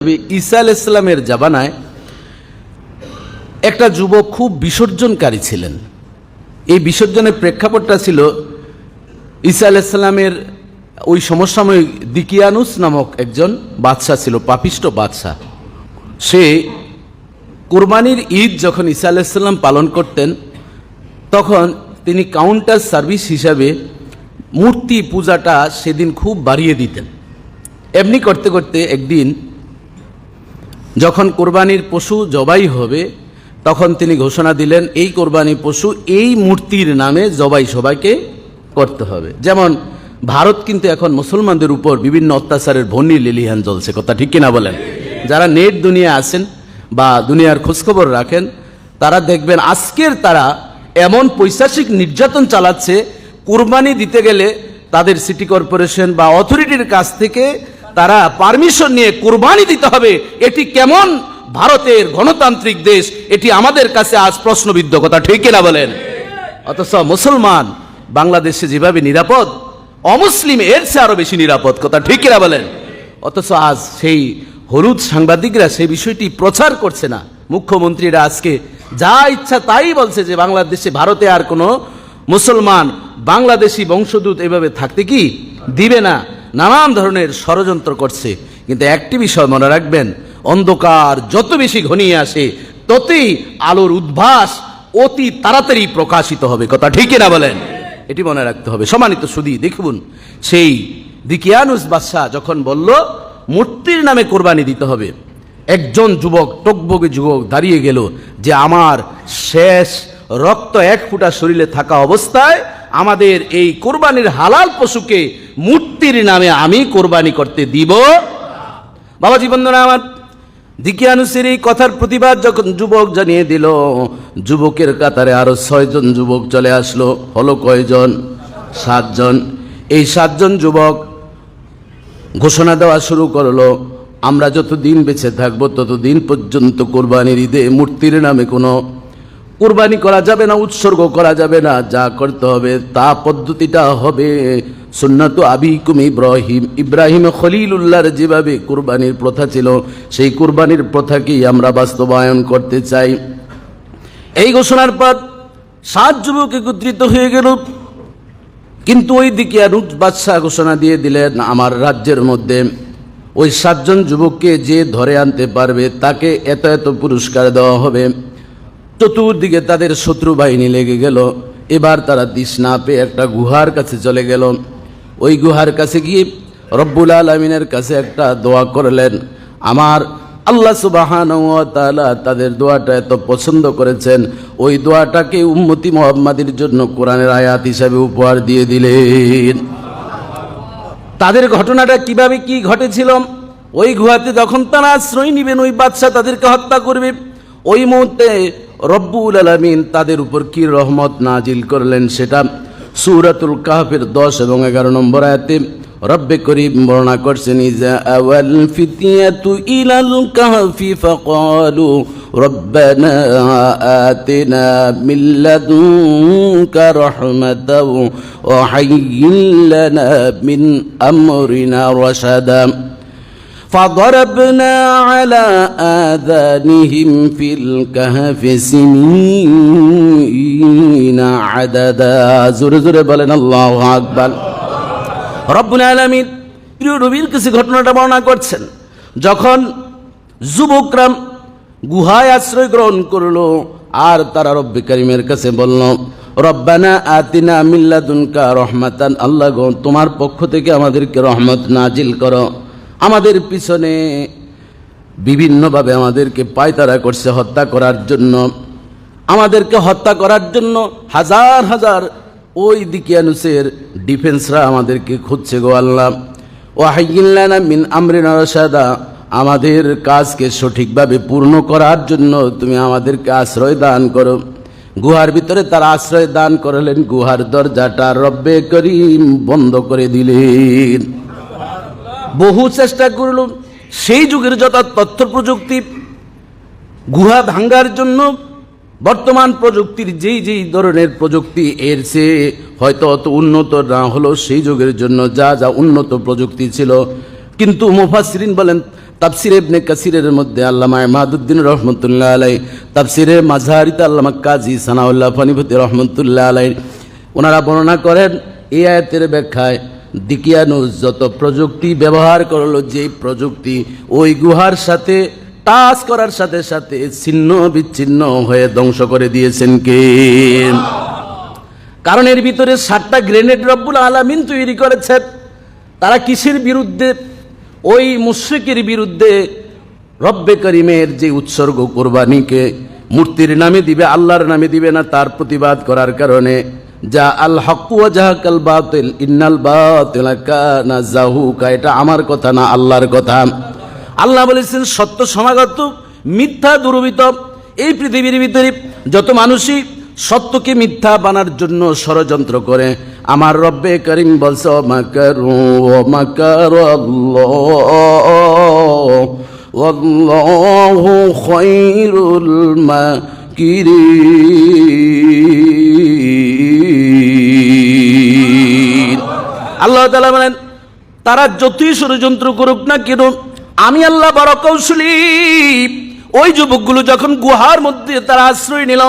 ঈসা আলাইহিস সালামের জামানায় একটা যুবক খুব বিসর্জনকারী ছিলেন। এই বিসর্জনের প্রেক্ষাপটটা ছিল ঈসা আলাইহিস সালামের ওই সমসাময়িক দিকিয়ানুস নামক একজন বাদশাহ ছিল, পাপিষ্ট বাদশাহ। সে কুরবানির ঈদ যখন ঈসা আলাইহিস সালাম পালন করতেন তখন তিনি কাউন্টার সার্ভিস হিসাবে মূর্তি পূজাটা সেদিন খুব বাড়িয়ে দিতেন। এমনি করতে করতে একদিন যখন কোরবানির পশু জবাই হবে তখন তিনি ঘোষণা দিলেন এই কোরবানি পশু এই মূর্তির নামে জবাই সবাইকে করতে হবে। যেমন ভারত কিন্তু এখন মুসলমানদের উপর বিভিন্ন অত্যাচারের ভনী লেলিহান জ্বলছে, কথা ঠিক কিনা বলেন? যারা নেট দুনিয়া আছেন বা দুনিয়ার খোঁজখবর রাখেন তারা দেখবেন আজকের তারা এমন পৈশাচিক নির্যাতন চালাচ্ছে, কোরবানি দিতে গেলে তাদের সিটি কর্পোরেশন বা অথরিটির কাছ থেকে তারা পারমিশন নিয়ে কোরবানি দিতে হবে। এটি কেমন ভারতের গণতান্ত্রিক দেশ, এটি আমাদের কাছে আজ প্রশ্নবিদ্ধ, কথা ঠিক কিনা বলেন? অথচ মুসলমান বাংলাদেশে যেভাবে নিরাপদ, অমুসলিম এর চেয়ে আরো বেশি নিরাপদ, কথা ঠিক কিনা বলেন? অথচ আজ সেই হলুদ সাংবাদিকরা সেই বিষয়টি প্রচার করছে না। মুখ্যমন্ত্রীরা আজকে যা ইচ্ছা তাই বলছে যে বাংলাদেশে, ভারতে আর কোনো মুসলমান বাংলাদেশি বংশোদ্ভূত এভাবে থাকতে কি দিবে না, নানান ধরনের ষড়যন্ত্র করছে। কিন্তু একটি বিষয় মনে রাখবেন, অন্ধকার যত বেশি ঘনিয়ে আসে ততই আলোর উদ্ভাস অতি তাড়াতাড়ি প্রকাশিত হবে, কথা ঠিক কিনা বলেন? এটি মনে রাখতে হবে। সম্মানিত সুধী, দেখুন সেই দিকিয়ানুস বাদশাহ যখন বলল মূর্তির নামে কোরবানি দিতে হবে, একজন যুবক, টকবগে যুবক দাঁড়িয়ে গেল যে আমার শেষ রক্ত এক ফোঁটা শরীরে থাকা অবস্থায় আমাদের এই কোরবানির হালাল পশুকে মূর্তির নামে আমি কোরবানি করতে দিব। বাবাজি বন্ধুরা আমার, দিকিয়ানুসের এই কথার প্রতিবাদ যখন যুবক জানিয়ে দিল, যুবকের কাতারে আরো 6 জন যুবক চলে আসলো। হলো কয়জন? 7 জন। এই 7 জন যুবক ঘোষণা দেওয়া শুরু করলো, আমরা যতদিন বেঁচে থাকবো ততদিন পর্যন্ত কোরবানির ঈদে মূর্তির নামে কোনো কোরবানি করা যাবে না, উৎসর্গ করা যাবে না। যা করতে হবে তা পদ্ধতিটা হবে সুন্নাতু আবিকুম ইব্রাহিম, ইব্রাহিম খলিলুল্লাহর যেভাবে কোরবানির প্রথা ছিল সেই কোরবানির প্রথাকেই আমরা বাস্তবায়ন করতে চাই। এই ঘোষণার পর 7 যুবক একত্রিত হয়ে গেল। কিন্তু ওই দিকিয়ানুস বাদশাহ ঘোষণা দিয়ে দিলেন, আমার রাজ্যের মধ্যে ওই 7 জন যুবককে যে ধরে আনতে পারবে তাকে এত এত পুরস্কার দেওয়া হবে। চতুর্দিকে তাদের শত্রু বাহিনী লেগে গেল। এবার তারা দিশ না পেয়ে একটা গুহার কাছে চলে গেল। ওই গুহার কাছে গিয়ে রব্বুল আলামিনের কাছে একটা দোয়া করলেন। আমার আল্লাহ সুবহানাহু ওয়া তাআলা তাদের দোয়াটা এত পছন্দ করেছেন, ওই দোয়াটাকে উম্মতি মুহাম্মাদের জন্য কোরআনের আয়াত হিসাবে উপহার দিয়ে দিলেন। তাদের ঘটনাটা কিভাবে কি ঘটেছিল, ওই গুহাতে যখন তারা আশ্রয় নেবেন ওই বাদশা তাদেরকে হত্যা করবে, ওই মুহূর্তে রব্বুল আলামিন তাদের উপর কি রহমত নাজিল করলেন সেটা সূরাতুল কাহফের 10 এবং 11 নম্বর আয়াতে রব্বে করিম বর্ণনা করছেন। ইজা আওয়াল ফিতিয়াতু ইলাল কাহফি ফাকালু রব্বানা আতিনা মিন লাদুনকা রাহমাতাও ওয়া হায়্যিল লানা মিন আমরিনা রাশাদা فضربنا على آذانهم في الكهف سنين عددا। জোরে জোরে বলেন আল্লাহু আকবার। রব্বুল আলামিন প্রিয় নবীর কাছে ঘটনাটা বর্ণনা করছেন। যখন যুবকরা গুহায় আশ্রয় গ্রহণ করলো আর তারা রব্বে কারীমের কাছে বলল, রব্বানা আতিনা মিন লাদুনকা রাহমাতান, আল্লাহ গো তোমার পক্ষ থেকে আমাদেরকে রহমত নাজিল করো। আমাদের পিছনে বিভিন্নভাবে আমাদেরকে পায়তারা করছে হত্যা করার জন্য, আমাদেরকে হত্যা করার জন্য হাজার হাজার ওই দিকিয়ানুসের ডিফেন্সরা আমাদেরকে খুঁজছে গো আল্লাহ। ওয়া হায়্যিল লানা মিন আমরিনা রাশাদা, আমাদের কাজকে সঠিকভাবে পূর্ণ করার জন্য তুমি আমাদেরকে আশ্রয় দান করো। গুহার ভিতরে তারা আশ্রয় দান করলেন, গুহার দরজাটা রব্বে করিম বন্ধ করে দিলেন। বহু চেষ্টা করল, সেই যুগের যত তথ্য প্রযুক্তি গুহা ভাঙ্গার জন্য বর্তমান প্রযুক্তির যেই ধরনের প্রযুক্তি এর চেয়ে হয়তো অত উন্নত না হলো, সেই যুগের জন্য যা যা উন্নত প্রযুক্তি ছিল, কিন্তু মুফাসসিরিন বলেন তাফসিরে ইবনে কাসিরের মধ্যে আল্লামা ইমাদউদ্দিন রহমতুল্লাহ আলাইহি, তাফসিরে মাযহারিতে আল্লামা কাজী সানাউল্লাহ ফানিপতি রহমতুল্লাহ আলাইহি ওনারা বর্ণনা করেন এই আয়াতের ব্যাখ্যায় দিকিয়ানুস যত প্রযুক্তি ব্যবহার করলো, যে প্রযুক্তি ওই গুহার সাথে টাচ করার সাথে সাথে ছিন্ন বিচ্ছিন্ন হয়ে ধ্বংস করে দিয়েছেন কে? কারণ এর ভিতরে 7টা গ্রেনেড রব্বুল আলামিন তৈরি করেছেন। তারা কিসের বিরুদ্ধে? ওই মুশরিকের বিরুদ্ধে। রব্বে করিমের যে উৎসর্গ কোরবানিকে মূর্তির নামে দিবে, আল্লাহর নামে দিবে না, তার প্রতিবাদ করার কারণে যা আল হক ওয়া জাহাকাল বাতিল ইন্নাল বাতিলা কানা যাহুকা, এটা আমার কথা না, আল্লাহর কথা। আল্লাহ বলেছেন সত্য সমাগত, মিথ্যা দুর্বৃত্ত। এই পৃথিবীর ভিতরে যত মানুষই সত্যকে মিথ্যা বানার জন্য ষড়যন্ত্র করে, আমার রব্বে করিম বলছে মাকারু মাকারাল্লাহ ওয়াল্লাহু খায়রুল মাকিরিন। আল্লাহ তাআলা বলেন তারা যতই ষড়যন্ত্র করুক না কেন, আমি আল্লাহ বড় কৌশলী। ওই যুবকগুলো যখন গুহার মধ্যে তারা আশ্রয় নিল,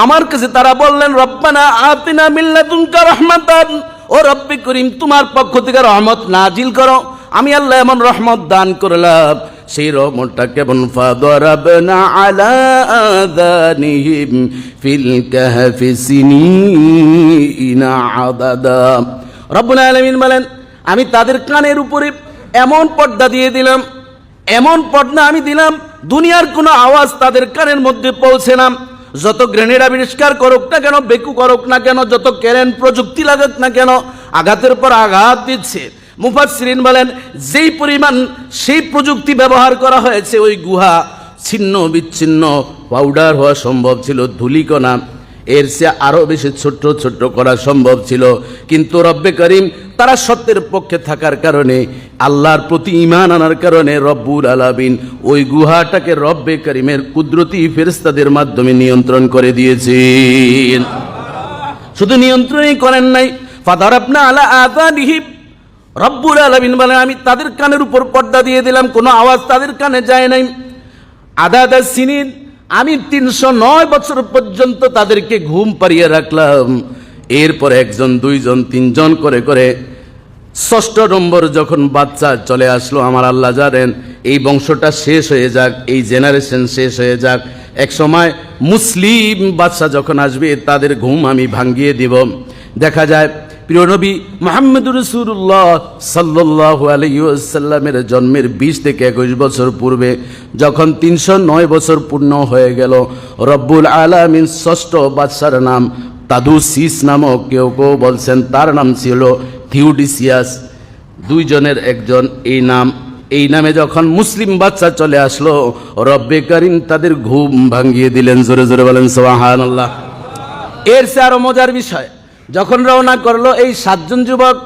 আমার কাছে তারা বললেন রব্বানা আতিনা মিন লাদুনকা রাহমাতান, ও রব্বে করিম তোমার পক্ষ থেকে রহমত নাজিল করো। আমি আল্লাহ এমন রহমত দান করলাম, সেই রহমতটা কেমন? ফাদরাবনা আলা আযানিহিম ফিল কাহফি সিনিনা আদাদা। রব্বুল আলামিন বলেন আমি তাদের কানের উপরে এমন পর্দা দিয়ে দিলাম, এমন পর্দা আমি দিলাম দুনিয়ার কোনো আওয়াজ তাদের কানের মধ্যে পৌঁছে না। যত গ্রেনেড আবিষ্কার করুক না কেন, বেকু করুক না কেন, যত কেরেন প্রযুক্তি লাগাক না কেন, আঘাতের পর আঘাত দিচ্ছে। মুফাসসিরিন বলেন যেই পরিমাণ সেই প্রযুক্তি ব্যবহার করা হয়েছে, ওই গুহা ছিন্ন বিচ্ছিন্ন পাউডার হওয়া সম্ভব ছিল, ধূলিকণা এর চেয়ে আরো বেশি ছোট্ট ছোট্ট করা সম্ভব ছিল। কিন্তু রব্বে করিম তারা সত্যের পক্ষে থাকার কারণে, আল্লাহর প্রতি ঈমান আনার কারণে রব্বুল আলামিন ওই গুহাটাকে রব্বে করিমের কুদরতি ফেরেশতাদের মাধ্যমে নিয়ন্ত্রণ করে দিয়েছেন। শুধু নিয়ন্ত্রণই করেন নাই, ফাদারাবনা আলা আযানিহিম, রব্বুল আলামিন বলেন আমি তাদের কানের উপর পর্দা দিয়ে দিলাম, কোনো আওয়াজ তাদের কানে যায় নাই। আদাদা সিনিন, আমি 309 বছর পর্যন্ত তাদেরকে ঘুম পাড়িয়ে রাখলাম। এরপরে 1 2 3 জন করে করে 6ষ্ঠ নম্বর যখন বাচ্চা চলে আসলো, আমার আল্লাহ জানেন এই বংশটা শেষ হয়ে যাক, এই জেনারেশন শেষ হয়ে যাক, এক সময় মুসলিম বাচ্চা যখন আসবে তাদের ঘুম আমি ভাঙিয়ে দিব। দেখা যায় প্রিয় নবী মুহাম্মদুর রাসূলুল্লাহ সাল্লাল্লাহু আলাইহি ওয়াসাল্লামের জন্মের 20 থেকে 21 বছর পূর্বে যখন 309 বছর পূর্ণ হয়ে গেল, রব্বুল আলামিন 6ষ্ঠ বাদশার নাম তাদুসিস নামক, কেউ কেউ বলছেন তার নাম ছিল থিওডিসিয়াস, 2 জনের একজন এই নামে যখন মুসলিম বাচ্চা চলে আসলো, রব্বে করিম তাদের ঘুম ভাঙিয়ে দিলেন। জোরে জোরে বলেন সুবহানাল্লাহ। এর চেয়ে আরো মজার বিষয়, যখন রওনা করলো এই 7 জন যুবক,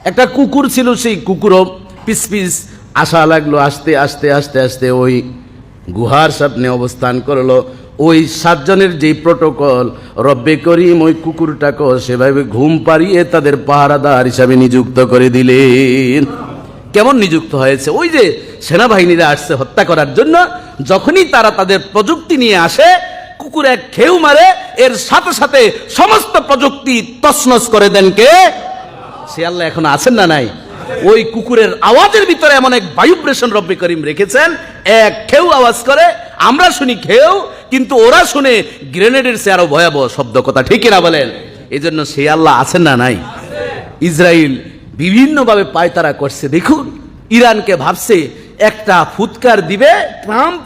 একটা কুকুর ছিল, সেই কুকুরও পিস পিস আসা লাগলো, আস্তে আস্তে আস্তে আস্তে ওই গুহার সামনে অবস্থান করলো। ওই 7 জনের যেই প্রটোকল, রব্বে করিম ওই কুকুরটাকে সেভাবে ঘুম পাড়িয়ে তাদের পাহারাদার হিসাবে নিযুক্ত করে দিলেন। কেমন নিযুক্ত হয়েছে? ওই যে সেনাবাহিনীরা আসছে হত্যা করার জন্য, যখনই তারা তাদের প্রযুক্তি নিয়ে আসে, কুকুর এক খেউ মারে, এর সাথে সাথে সমস্ত প্রযুক্তি তছনছ করে দেন কে? সে আল্লাহ এখন আছেন না নাই? ওই কুকুরের আওয়াজের ভিতরে এমন এক ভাইব্রেশন রব্বে করিম রেখেছেন, এক খেউ আওয়াজ করে, আমরা শুনি খেউ, কিন্তু ওরা শুনে গ্রেনেডের চেয়ে আরো ভয়াবহ শব্দ। কথা ঠিক না বলেন? এই জন্য সে আল্লাহ আছেন না নাই? ইসরায়েল বিভিন্নভাবে পায়তারা করছে। দেখুন, ইরানকে ভাবছে একটা ফুৎকার দিবে ট্রাম্প,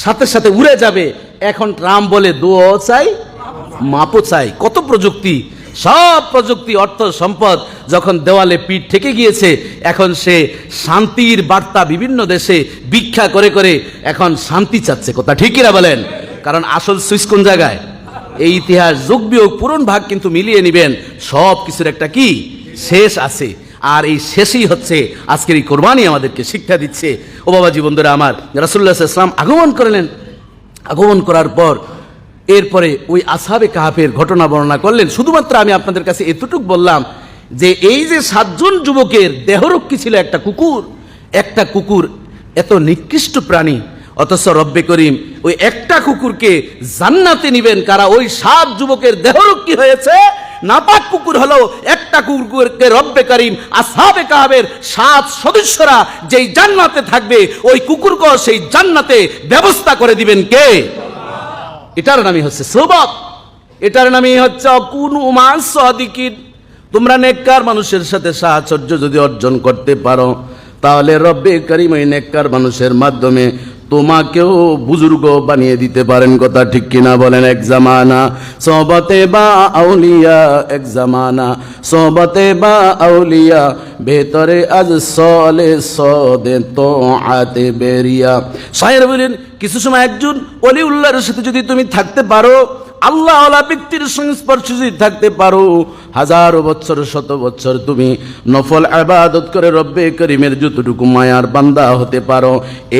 সাথে সাথে উড়ে যাবে। এখন ট্রাম্প বলে দোয়াও চাই, মাপও চাই। কত প্রযুক্তি, সব প্রযুক্তি, অর্থ সম্পদ যখন দেওয়ালে পিঠ ঠেকে গিয়েছে, এখন সে শান্তির বার্তা বিভিন্ন দেশে ভিক্ষা করে করে এখন শান্তি চাচ্ছে। কথা ঠিক কিনা বলেন? কারণ আসল সুইচ কোন জায়গায়? এই ইতিহাস যোগ বিয়োগ পূরণ ভাগ কিন্তু মিলিয়ে নিবেন, সব কিছুর একটা কি শেষ আছে। আর এই শেষই হচ্ছে আজকের এই কোরবানি আমাদেরকে শিক্ষা দিচ্ছে। ও বাবাজি বন্ধুরা আমার, রাসূলুল্লাহ সাল্লাল্লাহু আলাইহি ওয়াসাল্লাম আগমন করলেন। আগমন করার পর এরপরে ওই আসহাবে কাহাফের ঘটনা বর্ণনা করলেন। শুধুমাত্র আমি আপনাদের কাছে এতটুকু বললাম যে এই যে 7 জন যুবকের দেহরক্ষী ছিল একটা কুকুর এত নিকৃষ্ট প্রাণী, অথচ রব্বে করিম ওই একটা কুকুরকে জান্নাতে নিবেন কারা? ওই 7 যুবকের দেহরক্ষী হয়েছে নাপাক কুকুর হলো একটা কুকুরকে রব্বে করিম আসহাবে কাহাবের 7 সদস্যরা যেই জান্নাতে থাকবে ওই কুকুরকে সেই জান্নাতে ব্যবস্থা করে দিবেন কে? এটার নামই হচ্ছে সোহবত, এটার নামই হচ্ছে কুনু মা'আস সাদিকিন। তোমরা নেককার মানুষের সাথে সাহচর্য যদি অর্জন করতে পারো তাহলে রব্বে করিম ওই নেককার মানুষের মাধ্যমে তোমাকেও বুজুর্গ বানিয়ে দিতে পারেন। কথা ঠিক কিনা বলেন? এক জামানা সোহবতে বা আউলিয়া, এক জামানা সোহবতে বা আউলিয়া, ভেতরে আজ সলে সদে তো আতে বেরিয়া। শায়ের বলেন কিছু সময় একজন ওলিউল্লাহর সাথে যদি তুমি থাকতে পারো, আল্লাহ ওয়ালা ব্যক্তির সংস্পর্শে যদি থাকতে পারো, হাজারো বছর শত বছর তুমি নফল ইবাদত করে রব্বে করিমের যতটুকু মায়ার বান্দা হতে পারো,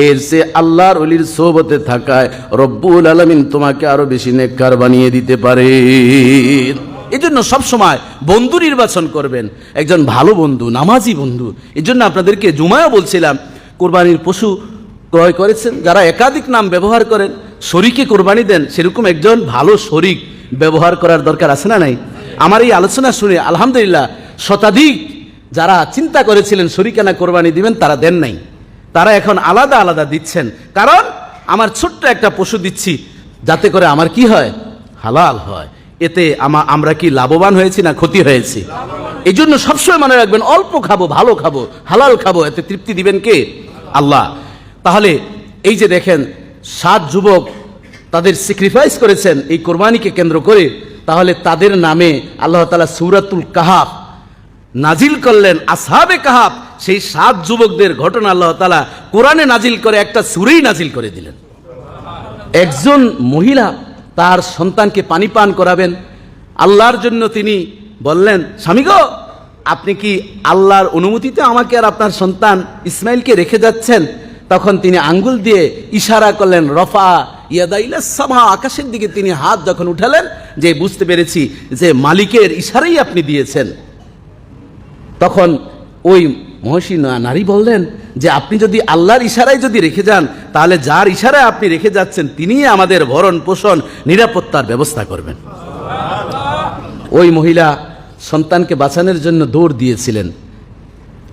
এর সে আল্লাহর ওলির সোহবতে থাকায় রব্বুল আলামিন তোমাকে আরো বেশি নেককার বানিয়ে দিতে পারে। এই জন্য সবসময় বন্ধু নির্বাচন করবেন, একজন ভালো বন্ধু, নামাজি বন্ধু। এই জন্য আপনাদেরকে জুমায়ও বলছিলাম, কোরবানির পশু ক্রয় করেছেন যারা একাধিক নাম ব্যবহার করেন, শরীকে কোরবানি দেন, সেরকম একজন ভালো শরীক ব্যবহার করার দরকার আছে না নাই? আমার এই আলোচনা শুনে আলহামদুলিল্লাহ শতাধিক যারা চিন্তা করেছিলেন শরীকানা কোরবানি দিবেন তারা দেন নাই, তারা এখন আলাদা আলাদা দিচ্ছেন। কারণ আমার ছোট্ট একটা পশু দিচ্ছি যাতে করে আমার কি হয়? হালাল হয়। এতে আমরা কি লাভবান হয়েছি না ক্ষতি হয়েছি? এই জন্য সবসময় মনে রাখবেন, অল্প খাবো, ভালো খাবো, হালাল খাবো, এতে তৃপ্তি দিবেন কে? আল্লাহ। তাহলে এই যে দেখেন 7 যুবক তাদের স্যাক্রিফাইস করেছেন এই কোরবানিকে কেন্দ্র করে, তাহলে তাদের নামে আল্লাহ তাআলা সূরাতুল কাহাফ নাজিল করলেন। আসহাবে কাহাফ সেই 7 যুবকদের ঘটনা আল্লাহ তাআলা কোরআনে নাজিল করে একটা সূরাই নাজিল করে দিলেন। একজন মহিলা তার সন্তানকে পানি পান করাবেন, আল্লাহর জন্য তিনি বললেন, স্বামী গো, আপনি কি আল্লাহর অনুমতিতে আমাকে আর আপনার সন্তান ইসমাইলকে রেখে যাচ্ছেন? তখন তিনি আঙ্গুল দিয়ে ইশারা করলেন, রফা ইয়াদাইলাস সামা, আকাশের দিকে তিনি হাত যখন উঠালেন, যে বুঝতে পেরেছি যে মালিকের ইশারাই আপনি দিয়েছেন। তখন ওই মহসী নারী বললেন যে আপনি যদি আল্লাহর ইশারায় যদি রেখে যান, তাহলে যার ইশারায় আপনি রেখে যাচ্ছেন তিনিই আমাদের ভরণ পোষণ নিরাপত্তার ব্যবস্থা করবেন। ওই মহিলা সন্তানকে বাঁচানোর জন্য দৌড় দিয়েছিলেন।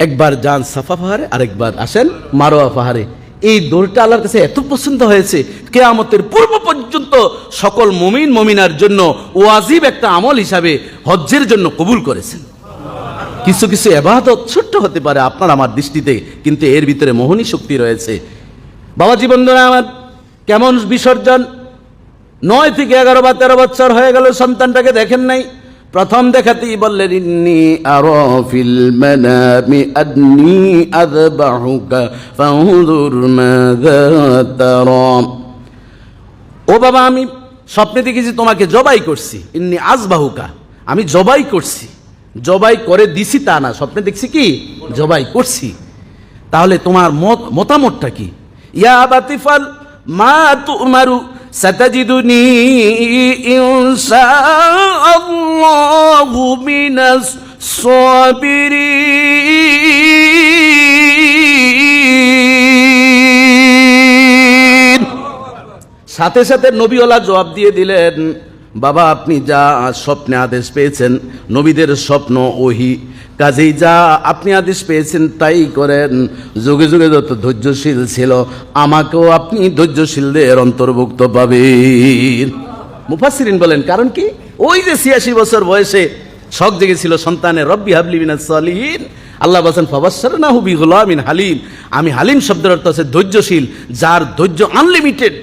একবার যান সাফা পাহাড়ে, আরেকবার আসেন মারোয়া পাহাড়ে। এই দৌড়টা আল্লাহর কাছে এত পছন্দ হয়েছে, কিয়ামতের পূর্ব পর্যন্ত সকল মুমিন মুমিনার জন্য ওয়াজিব একটা আমল হিসাবে হজ্জের জন্য কবুল করেছেন। কিছু কিছু ইবাদত ছোট্ট হতে পারে আপনার আমার দৃষ্টিতে, কিন্তু এর ভিতরে মোহনী শক্তি রয়েছে। বাবাজি বন্ধুরা আমার, কেমন বিসর্জন! 9 থেকে 11 বা 13 বছর হয়ে গেল, সন্তানটাকে দেখেন নাই। প্রথম দেখাতেই বললেন, ইন্নী আরা ফিল মানামি আন্নী আযবাহুকা ফানজুর মাযা তারা। ও বাবা, আমি স্বপ্নে দেখেছি তোমাকে জবাই করছি। ইন্নী আযবাহুকা, আমি জবাই করছি, জবাই করে দিছি তা না, স্বপ্নে দেখছি কি জবাই করছি। তাহলে তোমার মতামতটা কি? ইয়া আবাতিফাল মা তুমারু সাতাজিদুনি ইনশাআল্লাহু মিনাস সাবিরিন। সাথে সাথে নবীওয়ালা জবাব দিয়ে দিলেন, বাবা আপনি যা স্বপ্নে আদেশ পেয়েছেন, নবীদের স্বপ্ন ওহি, কাজেই যা আপনি আদেশ পেয়েছেন তাই করেন। যুগে যুগে যত ধৈর্যশীল ছিল, আমাকেও আপনি ধৈর্যশীলদের অন্তর্ভুক্ত পাবেন। মুফাসসিরিন বলেন কারণ কি? ওই যে 86 বছর বয়সে শখ জেগেছিল সন্তানের, রব্বি হাবলি মিনাস সালিহিন। আল্লাহ বলেন ফাবাশশারনাহু বিগুলামিন হালিম। আমি হালিম শব্দের অর্থ হচ্ছে ধৈর্যশীল, যার ধৈর্য আনলিমিটেড,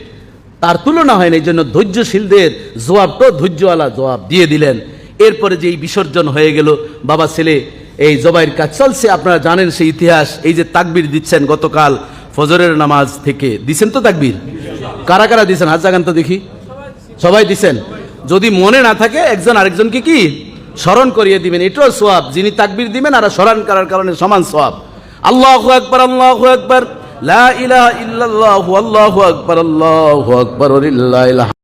তার তুলনা হয় না। এই জন্য ধৈর্যশীলদের জবাবটা ধৈর্যওয়ালা জবাব দিয়ে দিলেন। এরপরে যে বিসর্জন হয়ে গেল, বাবা ছেলে এই জবাইয়ের কাজ চলছে, আপনারা জানেন সেই ইতিহাস। এই যে তাকবীর দিচ্ছেন, গতকাল ফজরের নামাজ থেকে দিছেন তো তাকবীর? কারা কারা দিছেন হাত জাগান তো দেখি। সবাই দিছেন? যদি মনে না থাকে একজন আরেকজনকে কি স্মরণ করিয়ে দিবেন, এটাও সওয়াব। যিনি তাকবীর দিবেন আর স্মরণ করার কারণে সমান সওয়াব। আল্লাহু আকবার, আল্লাহু আকবার, লা ইলাহা ইল্লাল্লাহু, আল্লাহু আকবার, আল্লাহু আকবার, ওয়া লিল্লাহিল